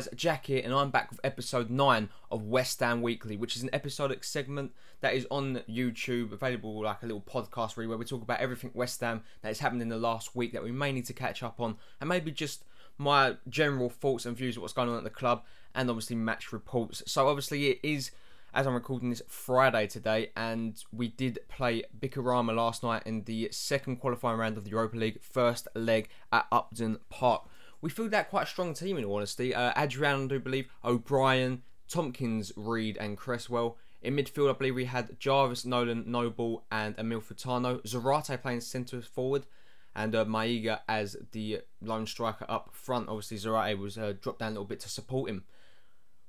guys, Jack here, and I'm back with episode 9 of West Ham Weekly, which is an episodic segment that is on YouTube, available like a little podcast really, where we talk about everything West Ham that has happened in the last week that we may need to catch up on, and maybe just my general thoughts and views of what's going on at the club, and obviously match reports. So obviously it is, as I'm recording this, Friday today, and we did play Bikarama last night in the second qualifying round of the Europa League, first leg at Upton Park. We filled out quite a strong team in all honesty. Adrian, I do believe, O'Brien, Tompkins, Reed and Cresswell. In midfield, I believe we had Jarvis, Nolan, Noble and Emil Furtado. Zarate playing centre forward, and Maiga as the lone striker up front. Obviously, Zarate was dropped down a little bit to support him.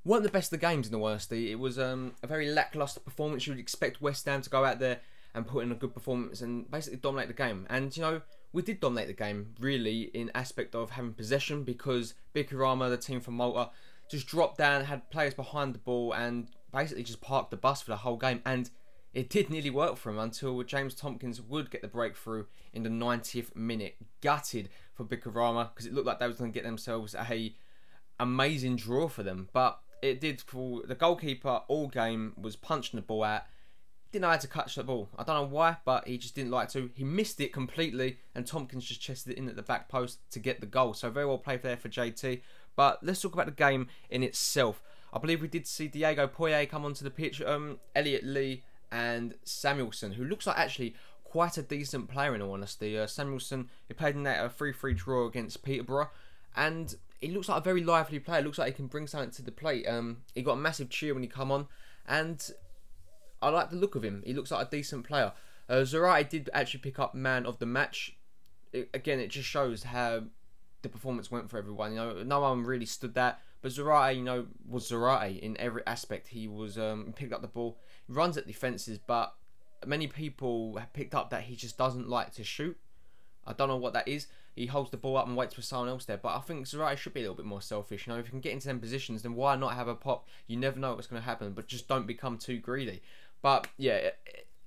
Weren't the best of the games in all honesty. It was a very lacklustre performance. You would expect West Ham to go out there and put in a good performance and basically dominate the game. And, you know, we did dominate the game, really, in aspect of having possession, because Bikarama, the team from Malta, just dropped down, had players behind the ball, and basically just parked the bus for the whole game. And it did nearly work for him until James Tompkins would get the breakthrough in the 90th minute. Gutted for Bikarama, because it looked like they was going to get themselves a amazing draw for them. But it did. For the goalkeeper all game was punching the ball out. Didn't know how to catch the ball. I don't know why, but he just didn't like to. He missed it completely, and Tompkins just chested it in at the back post to get the goal. So very well played there for JT. But let's talk about the game in itself. I believe we did see Diego Poyet come onto the pitch, Elliot Lee and Samuelson, who looks like actually quite a decent player in all honesty. Samuelson, he played in that 3-3 draw against Peterborough, and he looks like a very lively player. Looks like he can bring something to the plate. He got a massive cheer when he come on, and I like the look of him. He looks like a decent player. Zarate did actually pick up man of the match. Again, it just shows how the performance went for everyone. You know, no one really stood that, but Zarate, you know, was Zarate in every aspect. He was picked up the ball, he runs at defences, but many people have picked up that he just doesn't like to shoot. I don't know what that is. He holds the ball up and waits for someone else there. But I think Zarate should be a little bit more selfish. You know, if you can get into them positions, then why not have a pop? You never know what's going to happen, but just don't become too greedy. But yeah,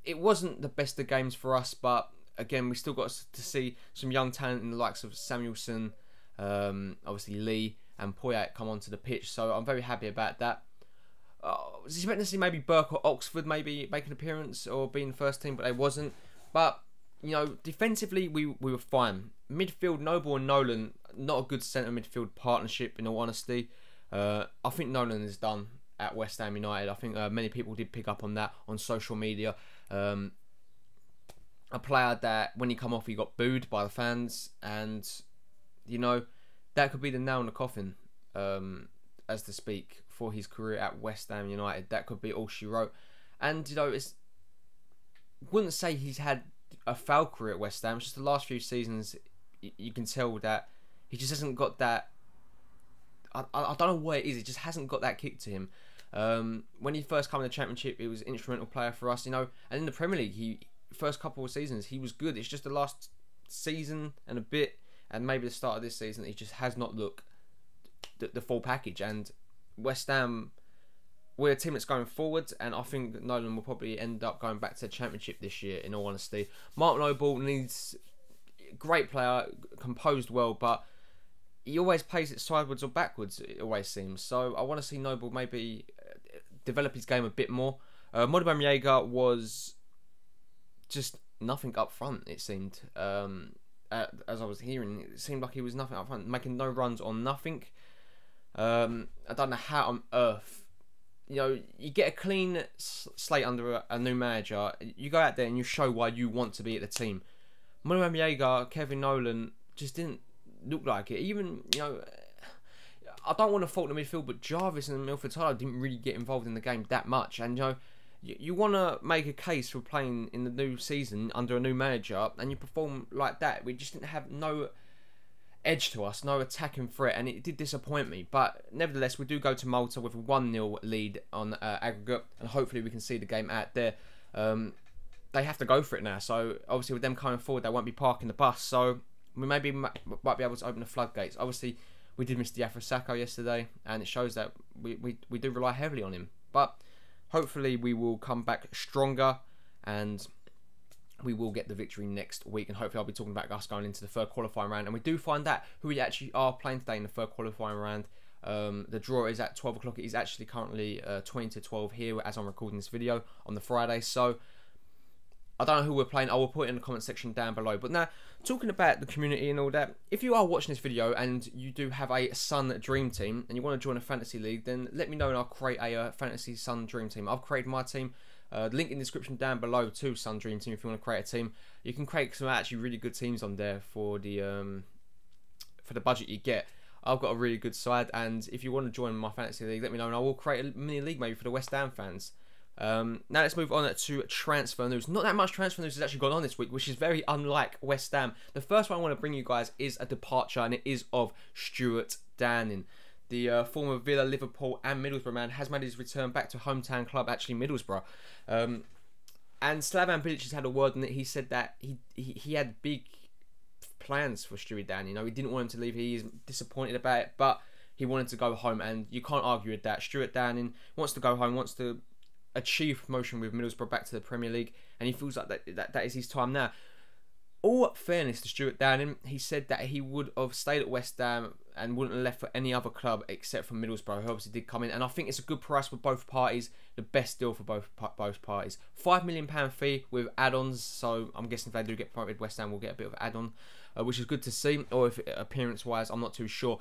it wasn't the best of games for us. But again, we still got to see some young talent in the likes of Samuelson, obviously Lee and Poyet come onto the pitch. So I'm very happy about that. I was expecting to see maybe Burke or Oxford maybe make an appearance or be in the first team, but they wasn't. But you know, defensively we were fine. Midfield, Noble and Nolan, not a good centre midfield partnership in all honesty. I think Nolan is done at West Ham United. I think many people did pick up on that on social media. A player that when he come off he got booed by the fans, and you know, that could be the nail in the coffin, as to speak, for his career at West Ham United. That could be all she wrote. And you know, wouldn't say he's had a foul career at West Ham. It's just the last few seasons you can tell that he just hasn't got that. I don't know what it is. It just hasn't got that kick to him. When he first came in the Championship, he was an instrumental player for us, you know. And in the Premier League, first couple of seasons, he was good. It's just the last season and a bit, and maybe the start of this season, he just has not looked the full package. And West Ham, we're a team that's going forward, and I think that Nolan will probably end up going back to the Championship this year, in all honesty. Mark Noble needs great player, composed well, but he always plays it sideways or backwards, it always seems. So I want to see Noble maybe develop his game a bit more. Modibam Jaeger was just nothing up front, it seemed. As I was hearing, it seemed like he was nothing up front, making no runs on nothing. I don't know how on earth, you know, you get a clean slate under a new manager, you go out there and you show why you want to be at the team. Modibam Jaeger, Kevin Nolan just didn't look like it. Even, you know, I don't want to fault the midfield, but Jarvis and Emil Furtado didn't really get involved in the game that much. And you know, you want to make a case for playing in the new season under a new manager, and you perform like that. We just didn't have no edge to us, no attacking threat, and it did disappoint me. But nevertheless, we do go to Malta with a 1-0 lead on aggregate, and hopefully we can see the game out there. They have to go for it now, so obviously with them coming forward, they won't be parking the bus, so we might be able to open the floodgates. Obviously, we did miss Diafra Sakho yesterday, and it shows that we do rely heavily on him. But hopefully we will come back stronger, and we will get the victory next week. And hopefully I'll be talking about us going into the third qualifying round. And we do find out who we actually are playing today in the third qualifying round. The draw is at 12 o'clock. It is actually currently 20 to 12 here as I'm recording this video on the Friday. So I don't know who we're playing. I will put it in the comment section down below. But now, talking about the community and all that, if you are watching this video and you do have a Sun Dream Team and you want to join a fantasy league, then let me know and I'll create a fantasy Sun Dream Team. I've created my team. Link in the description down below to Sun Dream Team if you want to create a team. You can create some actually really good teams on there for the budget you get. I've got a really good side, and if you want to join my fantasy league, let me know and I will create a mini league maybe for the West Ham fans. Now let's move on to transfer news. Not that much transfer news has actually gone on this week, which is very unlike West Ham. The first one I want to bring you guys is a departure, and it is of Stuart Downing. The former Villa, Liverpool and Middlesbrough man has made his return back to hometown club, actually Middlesbrough. And Slavan Bilic has had a word on it. He said that he had big plans for Stuart Downing. You know, he didn't want him to leave. He is disappointed about it, but he wanted to go home, and you can't argue with that. Stuart Downing wants to go home, wants to achieve promotion with Middlesbrough back to the Premier League, and he feels like that is his time now. All fairness to Stuart Downing, he said that he would have stayed at West Ham and wouldn't have left for any other club except for Middlesbrough, who obviously did come in, and I think it's a good price for both parties, the best deal for both parties. £5 million fee with add-ons, so I'm guessing if they do get promoted, West Ham will get a bit of add-on, which is good to see, or if appearance-wise, I'm not too sure.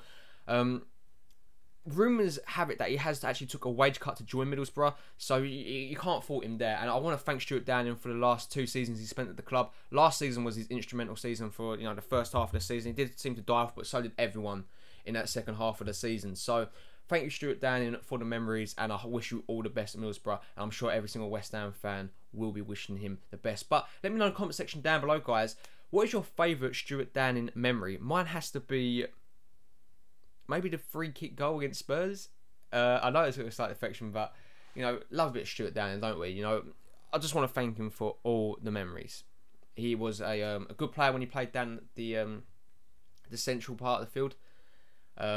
Rumours have it that he has actually took a wage cut to join Middlesbrough, so you can't fault him there. And I want to thank Stuart Downing for the last 2 seasons he spent at the club. Last season was his instrumental season for the first half of the season. He did seem to die off, but so did everyone in that second half of the season. So thank you, Stuart Downing, for the memories, and I wish you all the best at Middlesbrough. And I'm sure every single West Ham fan will be wishing him the best. But let me know in the comment section down below, guys. What is your favourite Stuart Downing memory? Mine has to be maybe the free kick goal against Spurs. I know it's a slight affection, but love a bit of Stuart Downing, don't we? I just want to thank him for all the memories. He was a good player when he played down the central part of the field.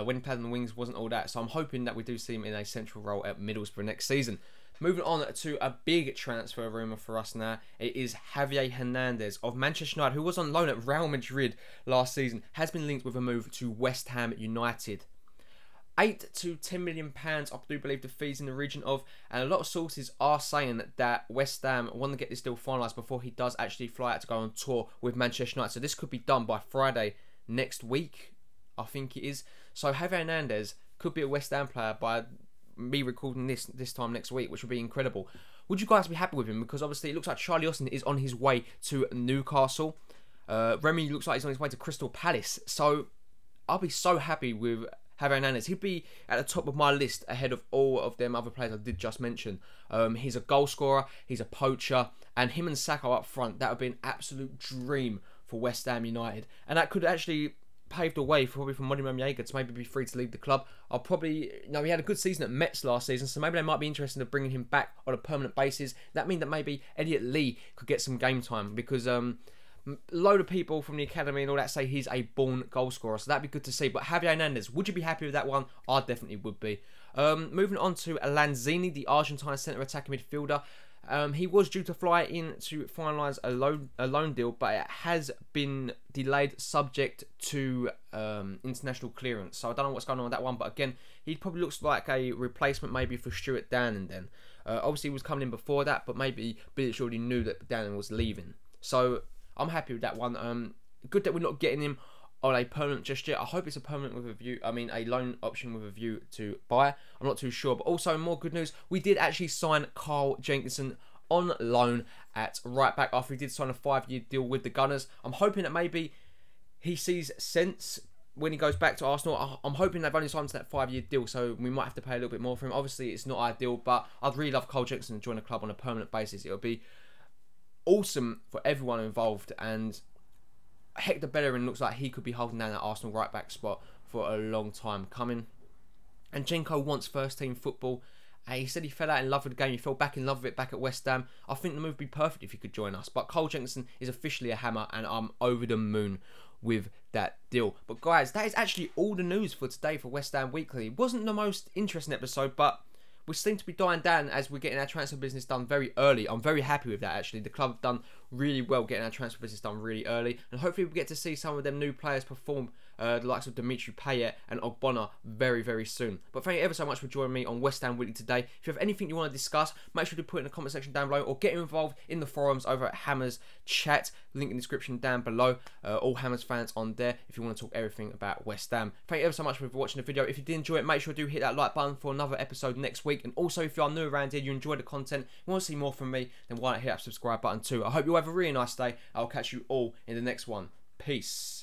When he played on the wings, wasn't all that. So I'm hoping that we do see him in a central role at Middlesbrough next season. Moving on to a big transfer rumour for us now. It is Javier Hernandez of Manchester United, who was on loan at Real Madrid last season, has been linked with a move to West Ham United. £8 to £10 million, I do believe the fees in the region of, and a lot of sources are saying that West Ham want to get this deal finalised before he does actually fly out to go on tour with Manchester United. So this could be done by Friday next week, I think it is. So Javier Hernandez could be a West Ham player by me recording this time next week, which would be incredible. Would you guys be happy with him? Because obviously it looks like Charlie Austin is on his way to Newcastle. Remy looks like he's on his way to Crystal Palace. So I'll be so happy with Javier Hernandez. He'd be at the top of my list ahead of all of them other players I did just mention. He's a goal scorer, he's a poacher, and him and Sacco up front, that would be an absolute dream for West Ham United. And that could actually pave the way for Modimo Jaeger to maybe be free to leave the club. I'll probably, he had a good season at Metz last season, so maybe they might be interested in bringing him back on a permanent basis. That means that maybe Elliot Lee could get some game time, because a load of people from the academy and all that say he's a born goal scorer, so that'd be good to see. But Javier Hernandez, would you be happy with that one? I definitely would be. Moving on to Lanzini, the Argentine centre attacking midfielder. He was due to fly in to finalise a loan deal, but it has been delayed subject to international clearance. So I don't know what's going on with that one, but again, he probably looks like a replacement maybe for Stuart Downing then. Obviously he was coming in before that, but maybe Bilic already knew that Downing was leaving. So I'm happy with that one. Good that we're not getting him on a permanent just yet. I hope it's a permanent with a view, a loan option with a view to buy. I'm not too sure. But also, more good news, we did actually sign Carl Jenkinson on loan at right back after he did sign a 5-year deal with the Gunners. I'm hoping that maybe he sees sense when he goes back to Arsenal. I'm hoping they've only signed that 5-year deal, so we might have to pay a little bit more for him. Obviously, it's not ideal, but I'd really love Carl Jenkinson to join the club on a permanent basis. It would be awesome for everyone involved, and Hector Bellerin looks like he could be holding down that Arsenal right back spot for a long time coming. And Jenko wants first team football. He said he fell out in love with the game. He fell back in love with it back at West Ham. I think the move would be perfect if he could join us. But Carl Jenkinson is officially a hammer, and I'm over the moon with that deal. But guys, that is actually all the news for today for West Ham Weekly. It wasn't the most interesting episode, but we seem to be dying down as we're getting our transfer business done very early. I'm very happy with that, actually. The club have done really well getting our transfer business done really early, and hopefully we get to see some of them new players perform, the likes of Dimitri Payet and Ogbonna very, very soon. But thank you ever so much for joining me on West Ham Weekly today. If you have anything you want to discuss, make sure to put it in the comment section down below, or get involved in the forums over at Hammers Chat, link in the description down below. All Hammers fans on there if you want to talk everything about West Ham. Thank you ever so much for watching the video. If you did enjoy it, make sure to hit that like button for another episode next week. And also, if you are new around here, you enjoy the content, you want to see more from me, then why not hit that subscribe button too. I hope you have a really nice day. I'll catch you all in the next one. Peace.